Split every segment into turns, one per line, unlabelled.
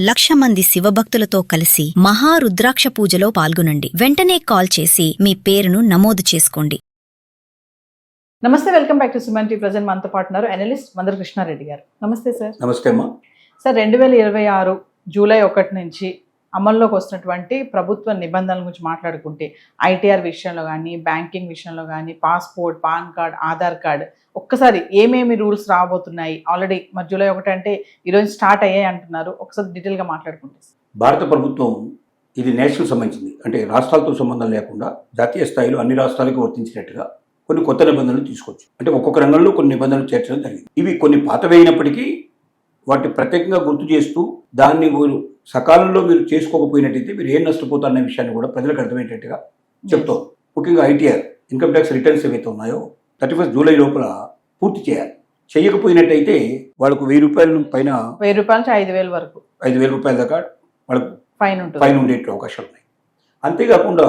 1,00,000 మంది శివభక్తులతో కలిసి మహారుద్రాక్ష పూజలో పాల్గొనండి. వెంటనే కాల్ చేసి మీ పేరును నమోదు చేసుకోండి.
నమస్తే, welcome back to Suman TV. Present మనతో పాటు ఉన్నారు అనలిస్ట్ మందర కృష్ణారెడ్డి గారు. నమస్తే సార్.
నమస్తే అమ్మా.
సార్, 2026 జూలై 1 నుంచి అమల్లోకి వస్తున్నటువంటి ప్రభుత్వ నిబంధనల గురించి మాట్లాడుకుంటే ఐటీఆర్ విషయంలో కానీ, బ్యాంకింగ్ విషయంలో కానీ, passport, pan card, Aadhaar card, ఒక్కసారి ఏమేమి రూల్స్ రాబోతున్నాయి? ఆల్రెడీ మరి జూలై 1 అంటే ఈరోజు స్టార్ట్ అయ్యాయి అంటున్నారు. ఒకసారి డీటెయిల్గా మాట్లాడుకుంటే.
భారత ప్రభుత్వం ఇది నేషనల్ సంబంధించింది, అంటే రాష్ట్రాలతో సంబంధం లేకుండా జాతీయ స్థాయిలో అన్ని రాష్ట్రాలకు వర్తించినట్టుగా కొన్ని కొత్త నిబంధనలు తీసుకోవచ్చు. అంటే ఒక్కొక్క రంగంలో కొన్ని నిబంధనలు చేర్చడం జరిగింది. ఇవి కొన్ని పాతవైనప్పటికీ వాటిని ప్రత్యేకంగా గుర్తు చేస్తూ దాన్ని మీరు సకాలంలో మీరు చేసుకోకపోయినట్టయితే మీరు ఏం నష్టపోతారనే విషయాన్ని కూడా ప్రజలకు అర్థమయ్యేటట్టుగా చెప్తాం. ముఖ్యంగా ఐటీఆర్, ఇన్కమ్ ట్యాక్స్ రిటర్న్స్ ఏవైతే ఉన్నాయో 31 జూలై లోపల పూర్తి చేయాలి. చేయకపోయినట్టయితే వాళ్ళకు 1,000 రూపాయల పైన
1,000 రూపాయల నుంచి 5,000 వరకు
5,000 రూపాయల దాకా వాళ్ళకు
ఫైన్
ఉండే అవకాశాలు ఉన్నాయి. అంతేకాకుండా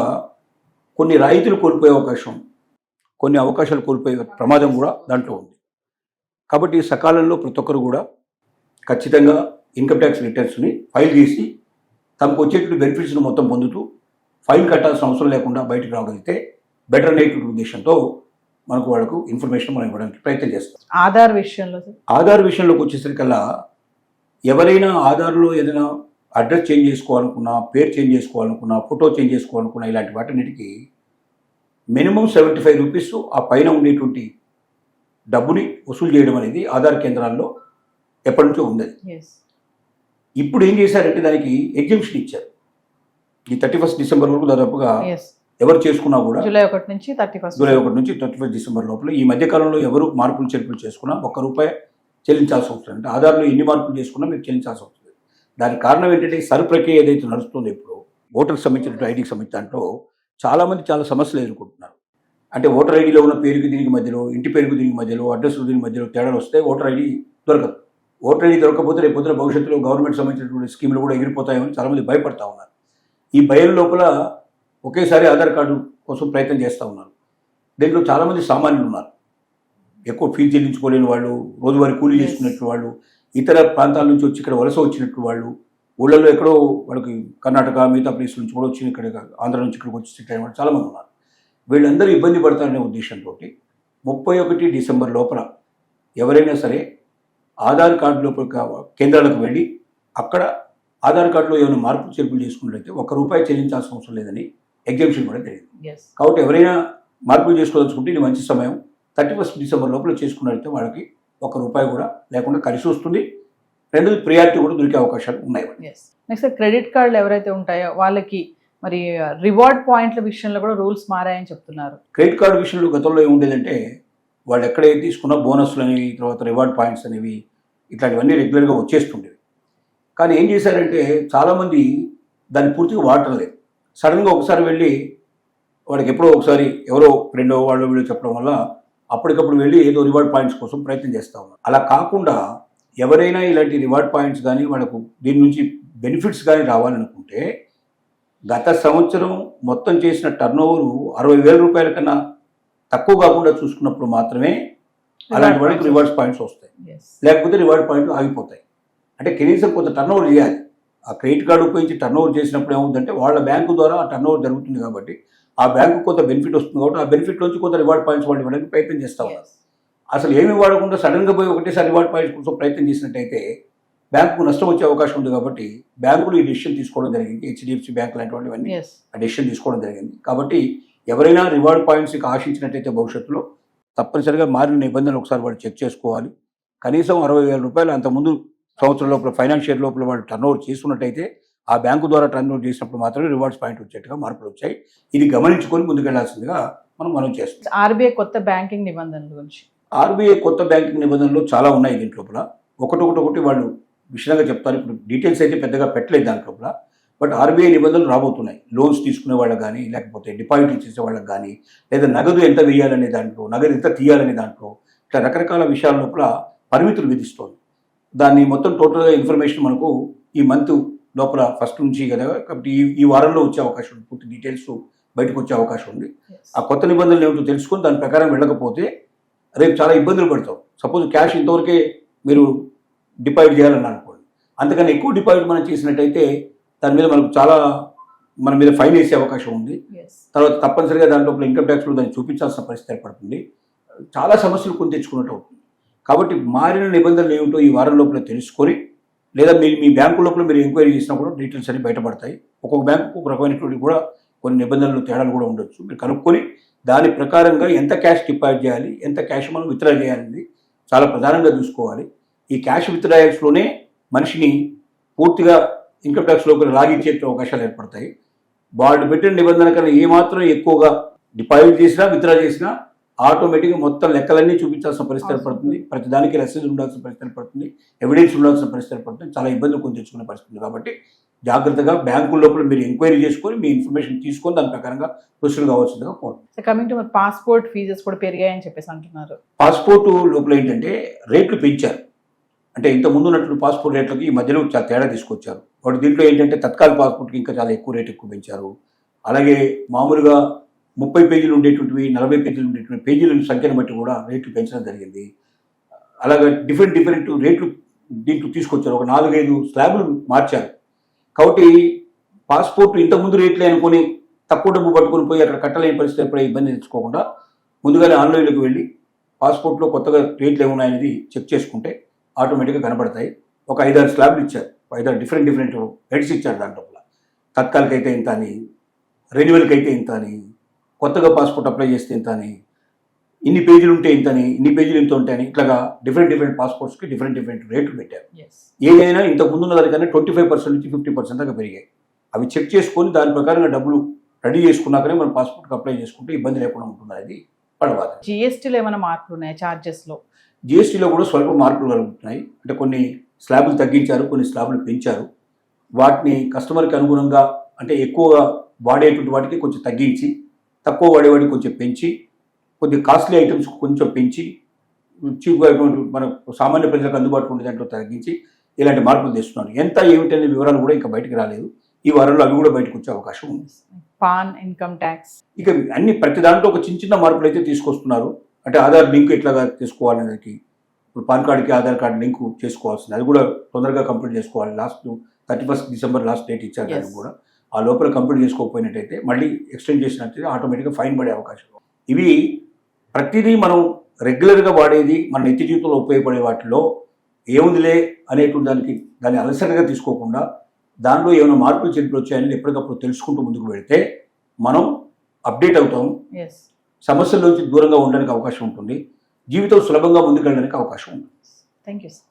కొన్ని రాయితీలు కోల్పోయే అవకాశం, కొన్ని అవకాశాలు కోల్పోయే ప్రమాదం కూడా దాంట్లో ఉంది. కాబట్టి సకాలంలో ప్రతి ఒక్కరు కూడా ఖచ్చితంగా ఇన్కమ్ ట్యాక్స్ రిటర్న్స్ని ఫైల్ చేసి తమకు వచ్చేటువంటి బెనిఫిట్స్ను మొత్తం పొందుతూ ఫైల్ కట్టాల్సిన అవసరం లేకుండా బయటకు రాగలిగితే బెటర్ అనేటువంటి ఉద్దేశంతో మనకు వాళ్ళకు ఇన్ఫర్మేషన్ మనం ఇవ్వడానికి ప్రయత్నం చేస్తాం. ఆధార్ విషయంలోకి వచ్చేసరికల్లా ఎవరైనా ఆధార్లో ఏదైనా అడ్రస్ చేంజ్ చేసుకోవాలనుకున్నా, పేరు చేంజ్ చేసుకోవాలనుకున్నా, ఫోటో చేంజ్ చేసుకోవాలనుకున్నా, ఇలాంటి వాటన్నిటికీ మినిమం 75 రూపీస్ ఆ పైన ఉండేటువంటి డబ్బుని వసూలు చేయడం అనేది ఆధార్ కేంద్రాల్లో ఎప్పటి నుంచో ఉంది. ఇప్పుడు ఏం చేశారంటే దానికి ఎగ్జంప్షన్ ఇచ్చారు. ఈ 31 డిసెంబర్ వరకు దాదాపుగా ఎవరు చేసుకున్నా కూడా
జూలై 1 నుంచి
31 డిసెంబర్ లోపల ఈ మధ్యకాలంలో ఎవరు మార్పులు చేర్పులు చేసుకున్నా ₹1 చెల్లించాల్సి వస్తుంది. అంటే ఆధార్లో ఎన్ని మార్పులు చేసుకున్నా మీరు చెల్లించాల్సి వస్తుంది. దానికి కారణం ఏంటంటే సర్ ప్రక్రియ ఏదైతే నడుస్తుందో ఇప్పుడు ఓటర్కి సంబంధించిన ఐడికి సంబంధించిన దాంట్లో చాలామంది చాలా సమస్యలు ఎదుర్కొంటున్నారు. అంటే ఓటర్ ఐడిలో ఉన్న పేరుకి దీనికి మధ్యలో, ఇంటి పేరుకి దీనికి మధ్యలో, అడ్రస్ దీనికి మధ్యలో తేడాలు వస్తే ఓటర్ ఐడి దొరకదు. ఓటర్ ఐడి దొరకకపోతే రేపు పొద్దున భవిష్యత్తులో గవర్నమెంట్ సంబంధించినటువంటి స్కీములు కూడా ఎగిరిపోతాయని చాలామంది భయపడతా ఉన్నారు. ఈ భయం లోపల ఒకేసారి ఆధార్ కార్డు కోసం ప్రయత్నం చేస్తూ ఉన్నారు. దీంట్లో చాలామంది సామాన్యులు ఉన్నారు. ఎక్కువ ఫీజు చెల్లించుకోలేని వాళ్ళు, రోజువారీ కూలీ చేసుకున్నట్టు వాళ్ళు, ఇతర ప్రాంతాల నుంచి వచ్చి ఇక్కడ వలస వచ్చినట్టు వాళ్ళు, ఊళ్ళల్లో ఎక్కడో వాళ్ళకి కర్ణాటక మిగతా ప్లేస్ నుంచి కూడా వచ్చి ఇక్కడ ఆంధ్ర నుంచి ఇక్కడికి వచ్చి సెటిల్ అయిన వాళ్ళు చాలామంది ఉన్నారు. వీళ్ళందరూ ఇబ్బంది పడతారనే ఉద్దేశంతో 31 డిసెంబర్ లోపల ఎవరైనా సరే ఆధార్ కార్డు లోపల కేంద్రాలకు వెళ్ళి అక్కడ ఆధార్ కార్డులో ఏమైనా మార్పులు చేర్పులు చేసుకున్నట్లయితే ₹1 చెల్లించాల్సిన అవసరం లేదని ఎగ్జంప్షన్ కూడా జరిగింది. కాబట్టి ఎవరైనా మార్పులు చేసుకోదలుచుకుంటే ఇది మంచి సమయం. 31 డిసెంబర్ లోపల చేసుకున్నట్లయితే వాళ్ళకి ₹1 కూడా లేకుండా కలిసి వస్తుంది. రెండోది ప్రియారిటీ కూడా దొరికే అవకాశాలు ఉన్నాయి.
నెక్స్ట్ క్రెడిట్ కార్డులు ఎవరైతే ఉంటాయో వాళ్ళకి మరి రివార్డ్ పాయింట్ల విషయంలో కూడా రూల్స్ మారాయని చెప్తున్నారు.
క్రెడిట్ కార్డు విషయంలో గతంలో ఏముండేదంటే వాళ్ళు ఎక్కడైతే తీసుకున్న బోనస్లు అనేవి, తర్వాత రివార్డ్ పాయింట్స్ అనేవి, ఇట్లాంటివన్నీ రెగ్యులర్గా వచ్చేస్తుండేవి. కానీ ఏం చేశారంటే చాలామంది దాన్ని పూర్తిగా వాడటం లేదు. సడన్గా ఒకసారి వెళ్ళి వాడికి ఎప్పుడో ఒకసారి ఎవరో ఫ్రెండో వాళ్ళు వీళ్ళు చెప్పడం వల్ల అప్పటికప్పుడు వెళ్ళి ఏదో రివార్డ్ పాయింట్స్ కోసం ప్రయత్నం చేస్తూ ఉన్నారు. అలా కాకుండా ఎవరైనా ఇలాంటి రివార్డ్ పాయింట్స్ కానీ వాళ్ళకు దీని నుంచి బెనిఫిట్స్ కానీ రావాలనుకుంటే గత సంవత్సరం మొత్తం చేసిన టర్నోవర్ 60,000 రూపాయల కన్నా తక్కువ కాకుండా చూసుకున్నప్పుడు మాత్రమే అలాంటి వాళ్ళకి రివార్డ్స్ పాయింట్స్ వస్తాయి. లేకపోతే రివార్డ్ పాయింట్లు ఆగిపోతాయి. అంటే కనీసం కొంత టర్నోవర్ చేయాలి. ఆ క్రెడిట్ కార్డు ఉపయోగించి టర్నోవర్ చేసినప్పుడు ఏముందంటే వాళ్ళ బ్యాంకు ద్వారా ఆ టర్నోవర్ జరుగుతుంది కాబట్టి ఆ బ్యాంకు కొంత బెనిఫిట్ వస్తుంది కాబట్టి ఆ బెనిఫిట్ నుంచి కొంత రివార్డ్ పాయింట్స్ వాళ్ళు ఇవ్వడానికి ప్రయత్నం చేస్తూ ఉన్నారు. అసలు ఏమి వాడకుండా సడన్గా పోయి ఒకటేసారి రివార్డ్ పాయింట్స్ కోసం ప్రయత్నం చేసినట్టయితే బ్యాంకుకు నష్టం వచ్చే అవకాశం ఉంది. కాబట్టి బ్యాంకులు ఈ డెసిషన్ తీసుకోవడం జరిగింది. HDFC బ్యాంక్ లాంటి వాళ్ళవన్నీ ఆ డెసిషన్ తీసుకోవడం జరిగింది. కాబట్టి ఎవరైనా రివార్డ్ పాయింట్స్కి ఆశించినట్టయితే భవిష్యత్తులో తప్పనిసరిగా మారిన నిబంధనలు ఒకసారి వాడు చెక్ చేసుకోవాలి. కనీసం 60,000 రూపాయలు అంతకుముందు సంవత్సరం లోపల ఫైనాన్షియల్ లోపల వాడు టర్నోవర్ చేసుకున్నట్టయితే ఆ బ్యాంకు ద్వారా టర్నోవర్ చేసినప్పుడు మాత్రమే రివార్డ్స్ పాయింట్ వచ్చేట్టుగా మార్పులు వచ్చాయి. ఇది గమనించుకొని ముందుకెళ్లాల్సిందిగా మనం చేస్తాం.
ఆర్బీఐ కొత్త బ్యాంకింగ్ నిబంధనల గురించి.
ఆర్బీఐ కొత్త బ్యాంకింగ్ నిబంధనలు చాలా ఉన్నాయి. దీంట్ లోపల ఒకటి వాళ్ళు విషయంగా చెప్తారు. ఇప్పుడు డీటెయిల్స్ అయితే పెద్దగా పెట్టలేదు దాంట్ లోపల. బట్ ఆర్బీఐ నిబంధనలు రాబోతున్నాయి. లోన్స్ తీసుకునే వాళ్ళకి కానీ, లేకపోతే డిపాజిట్ చేసే వాళ్ళకి కానీ, లేదా నగదు ఎంత వేయాలనే దాంట్లో, నగదు ఎంత తీయాలనే దాంట్లో, ఇట్లా రకరకాల విషయాల లోపల పరిమితులు విధిస్తోంది. దాన్ని మొత్తం టోటల్గా ఇన్ఫర్మేషన్ మనకు ఈ మంత్ లోపల ఫస్ట్ నుంచి కదా, కాబట్టి ఈ వారంలో వచ్చే అవకాశం ఉంది. పూర్తి డీటెయిల్స్ బయటకు వచ్చే అవకాశం ఉంది. ఆ కొత్త నిబంధనలు ఏమిటో తెలుసుకొని దాని ప్రకారం వెళ్ళకపోతే రేపు చాలా ఇబ్బందులు పడతాం. సపోజ్ క్యాష్ ఇంతవరకే మీరు డిపాజిట్ చేయాలని అనుకోండి, అంతకన్నా ఎక్కువ డిపాజిట్ మనం చేసినట్టయితే దాని మీద మనకు చాలా మన మీద ఫైన్ వేసే అవకాశం ఉంది. తర్వాత తప్పనిసరిగా దాంట్లో ఇన్కమ్ ట్యాక్స్లో దాన్ని చూపించాల్సిన పరిస్థితి ఏర్పడుతుంది. చాలా సమస్యలు కొని తెచ్చుకున్నట్టు అవుతుంది. కాబట్టి మారిన నిబంధనలు ఏమిటో ఈ వారం లోపల తెలుసుకొని, లేదా మీ బ్యాంకు లోపల మీరు ఎంక్వైరీ చేసినా కూడా డీటెయిల్స్ అన్ని బయటపడతాయి. ఒక్కొక్క బ్యాంకు ఒక రకమైనటువంటి కూడా కొన్ని నిబంధనలు తేడాలు కూడా ఉండొచ్చు. మీరు కనుక్కొని దాని ప్రకారంగా ఎంత క్యాష్ డిపాజిట్ చేయాలి, ఎంత క్యాష్ మనం విత్డ్రా చేయాలనేది చాలా ప్రధానంగా చూసుకోవాలి. ఈ క్యాష్ విత్డ్రాయల్స్లోనే మనిషిని పూర్తిగా ఇన్కమ్ ట్యాక్స్ లోపల లాగిచ్చే అవకాశాలు ఏర్పడతాయి. వాళ్ళు పెట్టిన నిబంధన కన్నా ఏమాత్రం ఎక్కువగా డిపాజిట్ చేసినా విత్డ్రా చేసినా ఆటోమేటిక్గా మొత్తం లెక్కలన్నీ చూపించాల్సిన పరిస్థితి ఏర్పడుతుంది. ప్రతిదానికి రసీదు ఉండాల్సిన పరిస్థితి ఏర్పడుతుంది, ఎవిడెన్స్ ఉండాల్సిన పరిస్థితి ఏర్పడుతుంది. చాలా ఇబ్బందులు కొని తెచ్చుకునే పరిస్థితి. కాబట్టి జాగ్రత్తగా బ్యాంకుల లోపల మీరు ఎంక్వైరీ చేసుకొని మీ ఇన్ఫర్మేషన్ తీసుకొని దాని ప్రకారంగా ప్రొసీడ్ కావాల్సిందిగా కోరుతుంది.
కమింగ్ టు పాస్పోర్ట్ ఫీజెస్ కూడా పెరిగాయని చెప్పేసి అంటున్నారు.
పాస్పోర్ట్ లోపల ఏంటంటే రేట్లు పెంచారు. అంటే ఇంత ముందు ఉన్నటువంటి పాస్పోర్ట్ రేట్లకి ఈ మధ్యలో చాలా తేడా తీసుకొచ్చారు. వాటి దీంట్లో ఏంటంటే తత్కాల పాస్పోర్ట్కి ఇంకా చాలా ఎక్కువ రేట్ ఎక్కువ పెంచారు. అలాగే మామూలుగా 30 పేజీలు ఉండేటువంటివి 40 పేజీలు ఉండేటువంటి పేజీల సంఖ్యను బట్టి కూడా రేట్లు పెంచడం జరిగింది. అలాగే డిఫరెంట్ రేట్లు దీంట్లో తీసుకొచ్చారు. ఒక 4-5 స్లాబులు మార్చారు. కాబట్టి పాస్పోర్ట్ ఇంతకుముందు రేట్లే అనుకొని తక్కువ డబ్బు పట్టుకొని పోయి అక్కడ కట్టలేని పరిస్థితి ఎప్పుడై ఇబ్బంది తెచ్చుకోకుండా ముందుగానే ఆన్లైన్లోకి వెళ్ళి పాస్పోర్ట్లో కొత్తగా రేట్లు ఏమున్నాయనేది చెక్ చేసుకుంటే ఆటోమేటిక్గా కనబడతాయి. ఒక 5-6 స్లాబ్లు ఇచ్చారు. 5-6 డిఫరెంట్ రేట్స్ ఇచ్చారు. దాంట్లో తత్కాలకైతే ఇంత అని, రెన్యువల్కి అయితే ఇంత అని, కొత్తగా పాస్పోర్ట్ అప్లై చేస్తే ఇంత అని, ఇన్ని పేజీలు ఉంటే ఇంత అని, ఇన్ని పేజీలు ఇంత ఉంటాయని, ఇట్లాగా డిఫరెంట్ పాస్పోర్ట్స్కి డిఫరెంట్ రేట్లు పెట్టారు. ఏదైనా ఇంతకు ముందున్న దానికన్నా 25% నుంచి 50% దాకా పెరిగాయి. అవి చెక్ చేసుకొని దాని ప్రకారంగా డబ్బులు రెడీ చేసుకున్నాకనే మనం పాస్పోర్ట్కి అప్లై చేసుకుంటే ఇబ్బంది లేకుండా ఉంటుంది. అది పడవాలి.
జిఎస్టీలో ఏమైనా మార్పులు ఉన్నాయా? ఛార్జెస్లో
జిఎస్టీలో కూడా స్వల్ప మార్పులు కలుగుతున్నాయి. అంటే కొన్ని స్లాబులు తగ్గించారు, కొన్ని స్లాబులు పెంచారు. వాటిని కస్టమర్కి అనుగుణంగా అంటే ఎక్కువగా వాడేటువంటి వాటికి కొంచెం తగ్గించి, తక్కువ వాడేవాడికి కొంచెం పెంచి, కొద్ది కాస్ట్లీ ఐటమ్స్ కొంచెం పెంచి, చీప్గా మన సామాన్య ప్రజలకు అందుబాటులో ఉండే దాంట్లో తగ్గించి ఇలాంటి మార్పులు తెస్తున్నారు. ఎంత ఏమిటనే వివరాలు కూడా ఇంకా బయటకు రాలేదు. ఈ వారంలో అవి కూడా బయటకు వచ్చే అవకాశం ఉంది.
పాన్, ఇన్కమ్ ట్యాక్స్,
ఇక అన్ని ప్రతి దాంట్లో ఒక చిన్న మార్పులు అయితే తీసుకొస్తున్నారు. అంటే ఆధార్ లింక్ ఎట్లాగా చేసుకోవాలనేది, ఇప్పుడు పాన్ కార్డుకి ఆధార్ కార్డు లింక్ చేసుకోవాల్సింది, అది కూడా తొందరగా కంప్లీట్ చేసుకోవాలి. లాస్ట్ 31 డిసెంబర్ లాస్ట్ డేట్ ఇచ్చారు. దాన్ని కూడా ఆ లోపల కంప్లీట్ చేసుకోకపోయినట్టయితే మళ్ళీ ఎక్స్టెండ్ చేసినట్టయితే ఆటోమేటిక్గా ఫైన్ పడే అవకాశం. ఇవి ప్రతిదీ మనం రెగ్యులర్గా వాడేది, మన నిత్య జీవితంలో ఉపయోగపడే వాటిలో ఏముందిలే అనేటువంటి దాన్ని అలసటగా తీసుకోకుండా దానిలో ఏమైనా మార్పులు చేర్పులు వచ్చాయని ఎప్పటికప్పుడు తెలుసుకుంటూ ముందుకు వెళితే మనం అప్డేట్ అవుతాము. సమస్యల నుంచి దూరంగా ఉండడానికి అవకాశం ఉంటుంది. జీవితం సులభంగా ముందుకెళ్ళడానికి అవకాశం ఉంటుంది.
Thank you sir.